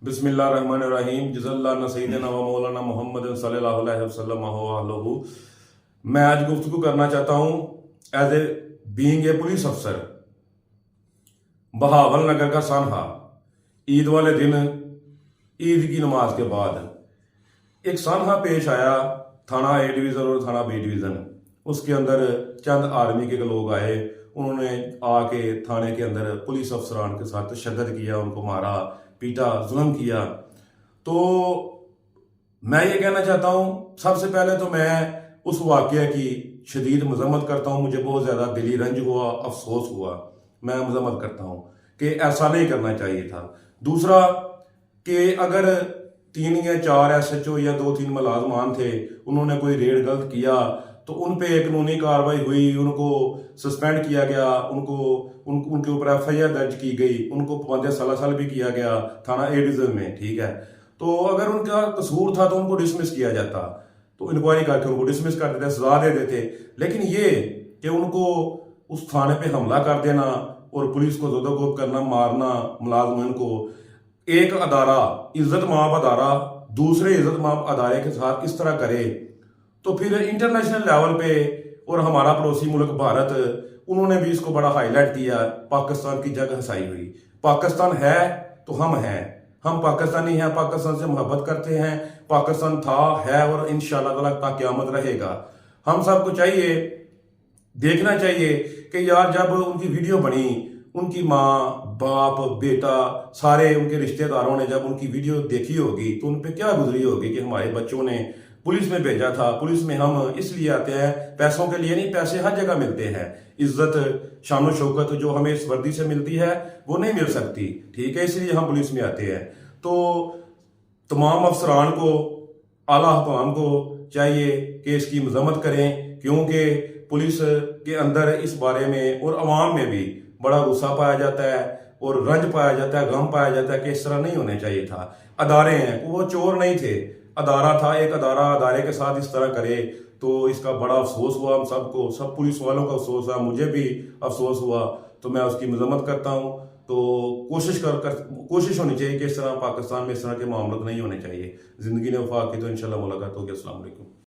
बिस्मिल्लाहिर्रहमानिर्रहीम जज़ल्लाह सय्यदना व मौलाना मोहम्मद सल्लल्लाहु अलैहि वसल्लम अलैहि। मैं आज गुफ्तगू करना चाहता हूँ as a being a police अफसर। बहावल नगर का सानहा ईद वाले दिन, ईद की नमाज के बाद एक सानहा पेश आया थाना ए डिवीज़न और थाना बी डिवीज़न। उसके अंदर चंद आर्मी के लोग आए, उन्होंने आके थाने के अंदर पुलिस अफसरान के साथ तशद्दुद किया, उनको मारा पीटा, जुल्म किया। तो मैं ये कहना चाहता हूँ, सबसे पहले तो मैं उस वाक़या की शदीद मजम्मत करता हूँ। मुझे बहुत ज़्यादा दिली रंज हुआ, अफसोस हुआ। मैं मजम्मत करता हूँ कि ऐसा नहीं करना चाहिए था। दूसरा कि अगर 3 या 4 SHO या 2-3 मुलाजमान थे, उन्होंने कोई रेड गलत किया तो उन पे एक कानूनी कार्रवाई हुई, उनको सस्पेंड किया गया, उनके ऊपर FIR दर्ज की गई, उनको 15 साल भी किया गया थाना ए डिवीज़न में, ठीक है। तो अगर उनका कसूर था तो उनको डिसमिस किया जाता, तो इंक्वायरी करके उनको डिसमिस कर देते, सजा दे देते। लेकिन ये कि उनको उस थाने पे हमला कर देना और पुलिस को ज़ोदोगोब करना, मारना मुलाजमान को, एक अदारा इज्जत माब अदारा दूसरे इज्जत माब अदारे के साथ इस तरह करे, तो फिर इंटरनेशनल लेवल पे और हमारा पड़ोसी मुल्क भारत, उन्होंने भी इसको बड़ा हाईलाइट किया। पाकिस्तान की जगह हंसाई हुई। पाकिस्तान है तो हम हैं, हम पाकिस्तानी हैं, पाकिस्तान से मोहब्बत करते हैं। पाकिस्तान था, है और इंशाअल्लाह ताला तक क़यामत रहेगा। हम सबको चाहिए, देखना चाहिए कि यार जब उनकी वीडियो बनी, उनकी माँ बाप बेटा सारे उनके रिश्तेदारों ने जब उनकी वीडियो देखी होगी तो उन पे क्या गुजरी होगी कि हमारे बच्चों ने पुलिस में भेजा था। पुलिस में हम इसलिए आते हैं, पैसों के लिए नहीं, पैसे हर जगह मिलते हैं। इज्जत शान शौकत जो हमें इस वर्दी से मिलती है वो नहीं मिल सकती, ठीक है, इसलिए हम पुलिस में आते हैं। तो तमाम अफसरान को, आला हुकाम को चाहिए कि इसकी मजम्मत करें, क्योंकि पुलिस के अंदर इस बारे में और अवाम में भी बड़ा गुस्सा पाया जाता है और रंज पाया जाता है, गम पाया जाता है कि इस तरह नहीं होने चाहिए था। अदारे हैं, वो चोर नहीं थे, अदारा था। एक अदारा अदारे के साथ इस तरह करे तो इसका बड़ा अफसोस हुआ हम सबको, सब पुलिस वालों का अफसोस हुआ, मुझे भी अफसोस हुआ। तो मैं उसकी मजम्मत करता हूँ। तो कोशिश होनी चाहिए कि इस तरह पाकिस्तान में इस तरह के मामले नहीं होने चाहिए। ज़िंदगी ने वफा की तो इंशाल्लाह मुलाकात होगी। अस्सलाम वालेकुम।